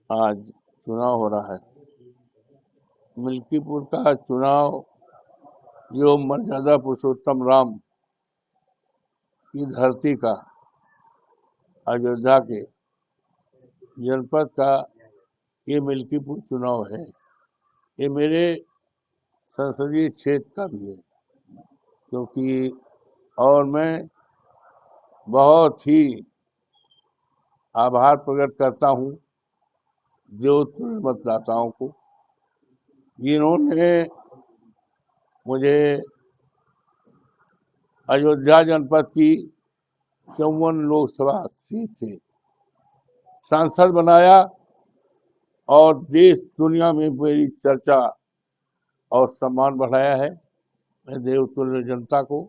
आज चुनाव हो रहा है। मिल्कीपुर का चुनाव जो मर्यादा पुरुषोत्तम राम की धरती का, अयोध्या के जनपद का ये मिल्कीपुर चुनाव है। ये मेरे संसदीय क्षेत्र का भी है, क्योंकि और मैं बहुत ही आभार प्रकट करता हूँ जोधपुर मतदाताओं को, जिन्होंने मुझे अयोध्या जनपद की 54 लोकसभा सीट से सांसद बनाया और देश दुनिया में मेरी चर्चा और सम्मान बढ़ाया है। मैं देवतुल्य जनता को,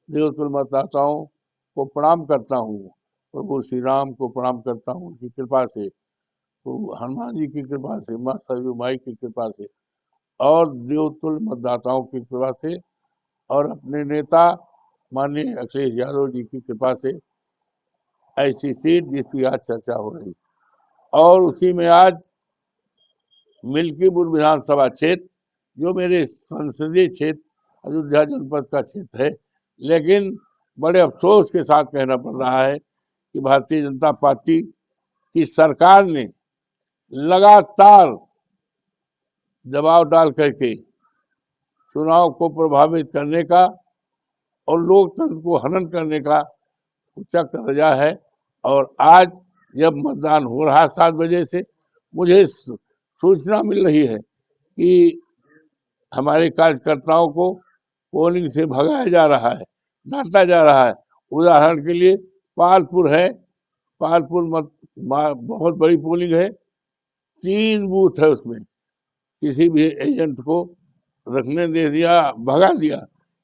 देवतुल्य मतदाताओं को प्रणाम करता हूँ। प्रभु श्री राम को प्रणाम करता हूँ, उनकी कृपा से, प्रभु हनुमान जी की कृपा से, माँ सरयू माई की कृपा से और देवतुल्य मतदाताओं की कृपा से और अपने नेता माननीय अखिलेश यादव जी की कृपा से ऐसी सीट जिसकी आज चर्चा हो रही, और उसी में आज मिल्कीपुर विधानसभा क्षेत्र जो मेरे संसदीय क्षेत्र अयोध्या जनपद का क्षेत्र है, लेकिन बड़े अफसोस के साथ कहना पड़ रहा है कि भारतीय जनता पार्टी की सरकार ने लगातार दबाव डाल करके चुनाव को प्रभावित करने का और लोकतंत्र को हनन करने का चक्र रचा है। और आज जब मतदान हो रहा है 7 बजे से, मुझे सूचना मिल रही है कि हमारे कार्यकर्ताओं को पोलिंग से भगाया जा रहा है, डांटा जा रहा है। उदाहरण के लिए पालपुर है, पालपुर बहुत बड़ी पोलिंग है, 3 बूथ है, उसमें किसी भी एजेंट को रखने दे दिया, भगा दिया।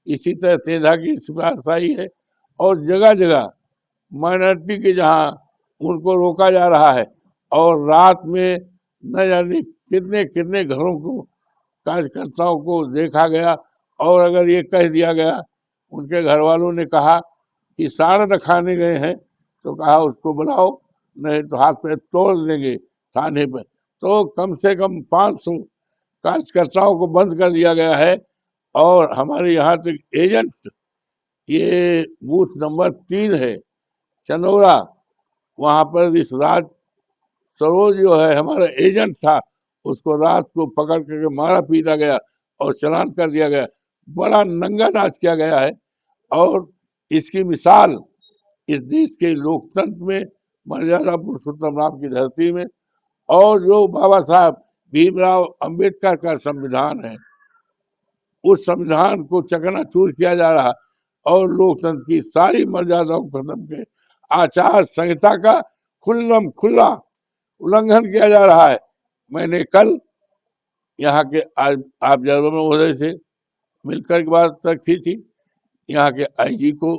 इसी तरह तेजा की सिपाही है और जगह जगह माइनॉरिटी के जहां उनको रोका जा रहा है और रात में न जाने कितने कितने घरों को, कार्यकर्ताओं को देखा गया। और अगर ये कह दिया गया, उनके घर वालों ने कहा कि साड़ रखाने गए हैं, तो कहा उसको बुलाओ, नहीं तो हाथ पे तोड़ देंगे थाने पर। तो कम से कम 500 कार्यकर्ताओं को बंद कर दिया गया है। और हमारे यहाँ तक एजेंट, ये बूथ नंबर 3 है चनौरा, वहां पर इस राज सरोज जो है हमारा एजेंट था, उसको रात को पकड़ करके मारा पीटा गया और चलान कर दिया गया। बड़ा नंगा नाच किया गया है। और इसकी मिसाल इस देश के लोकतंत्र में, मर्यादा पुरुषोत्तम राम की धरती में, और जो बाबा साहब भीमराव अंबेडकर का संविधान है, उस संविधान को चकनाचूर किया जा रहा और लोकतंत्र की सारी मर्यादाओं को खत्म के आचार संहिता का खुल्लम खुल्ला उल्लंघन किया जा रहा है। मैंने कल यहाँ के ऑब्जर्वर महोदय से मिलकर के बात रखी थी, यहाँ के आईजी को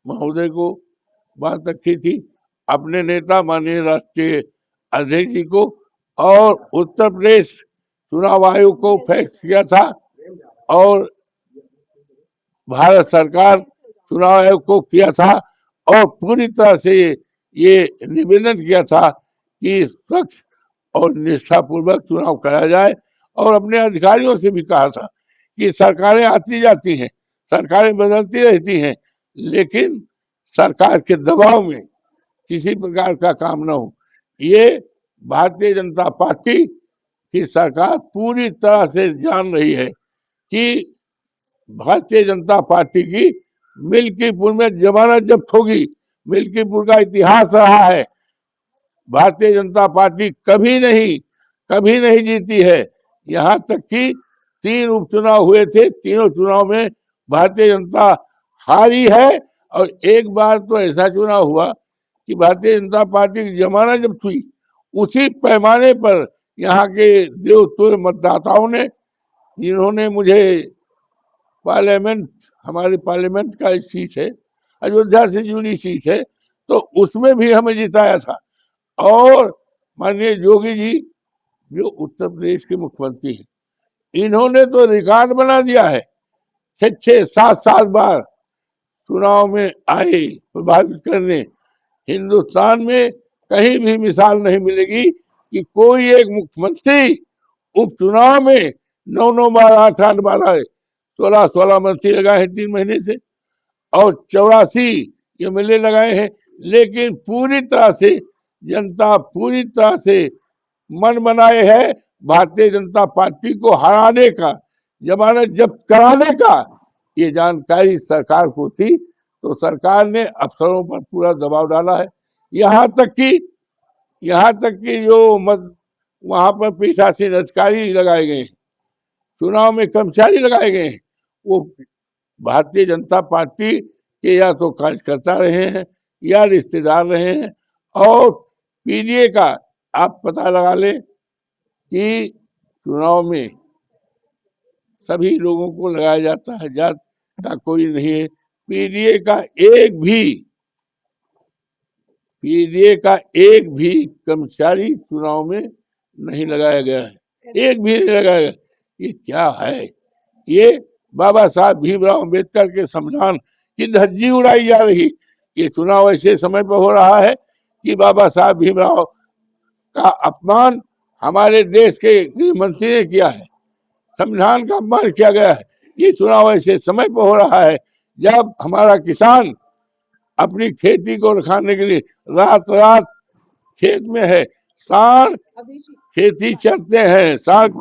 महोदय को बात रखी थी, अपने नेता माननीय राष्ट्रीय अध्यक्ष जी को, और उत्तर प्रदेश चुनाव आयोग को फैक्स किया था और भारत सरकार चुनाव आयोग को किया था और पूरी तरह से ये निवेदन किया था कि स्वच्छ और निष्ठापूर्वक चुनाव कराया जाए। और अपने अधिकारियों से भी कहा था कि सरकारें आती जाती हैं, सरकारें बदलती रहती हैं, लेकिन सरकार के दबाव में किसी प्रकार का काम न हो। ये भारतीय जनता पार्टी की सरकार पूरी तरह से जान रही है कि भारतीय जनता पार्टी की मिल्कीपुर में जमानत जब्त होगी। मिल्कीपुर का इतिहास रहा है, भारतीय जनता पार्टी कभी नहीं जीती है। यहाँ तक कि 3 उपचुनाव हुए थे, तीनों चुनाव में भारतीय जनता हारी है। और एक बार तो ऐसा चुनाव हुआ कि भारतीय जनता पार्टी की जमानत जब्त हुई। उसी पैमाने पर यहाँ के देवतुल्य मतदाताओं ने, जिन्होंने मुझे पार्लियामेंट, हमारे पार्लियामेंट का सीट है, अयोध्या से जुड़ी सीट है, तो उसमें भी हमें जिताया था। और माननीय योगी जी जो उत्तर प्रदेश के मुख्यमंत्री हैं, इन्होंने तो रिकॉर्ड बना दिया है, 6-7 बार चुनाव में आए प्रभावित करने। हिंदुस्तान में कहीं भी मिसाल नहीं मिलेगी कि कोई एक मुख्यमंत्री उपचुनाव में 9-9 बार 8-8 बार आए, 16-16 मंत्री लगाए हैं 3 महीने से और 84 एमएलए लगाए हैं, लेकिन पूरी तरह से जनता पूरी तरह से मन बनाए है भारतीय जनता पार्टी को हराने का, जमानत जब्त कराने का। ये जानकारी सरकार को थी, तो सरकार ने अफसरों पर पूरा दबाव डाला है। यहाँ तक कि जो वहां पर पीठासीन अधिकारी लगाए गए, चुनाव में कर्मचारी लगाए गए, वो भारतीय जनता पार्टी के या तो कार्यकर्ता रहे हैं या रिश्तेदार रहे हैं। और पीडीए का आप पता लगा लें कि चुनाव में सभी लोगों को लगाया जाता है, जात का कोई नहीं है। पीडीए का एक भी कर्मचारी चुनाव में नहीं लगाया गया है, एक भी नहीं लगाया गया। ये क्या है? ये बाबा साहब भीमराव अम्बेडकर के संविधान की धज्जी उड़ाई जा रही। ये चुनाव ऐसे समय पर हो रहा है कि बाबा साहब भीमराव का अपमान हमारे देश के गृह मंत्री ने किया है, संविधान का अपमान किया गया है। ये चुनाव ऐसे समय पर हो रहा है जब हमारा किसान अपनी खेती को रखाने के लिए रात रात खेत में है, सांड खेती चलते हैं, सांड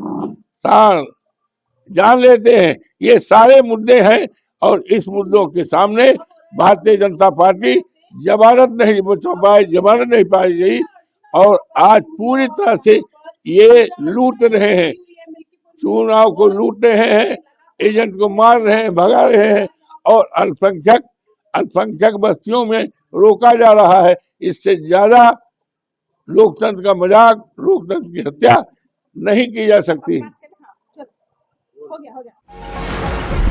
जान लेते हैं। ये सारे मुद्दे हैं और इस मुद्दों के सामने भारतीय जनता पार्टी जमानत नहीं पाई गई और आज पूरी तरह से ये लूट रहे हैं, चुनाव को लूट रहे हैं, एजेंट को मार रहे हैं, भगा रहे हैं और अल्पसंख्यक बस्तियों में रोका जा रहा है। इससे ज्यादा लोकतंत्र का मजाक, लोकतंत्र की हत्या नहीं की जा सकती। हो गया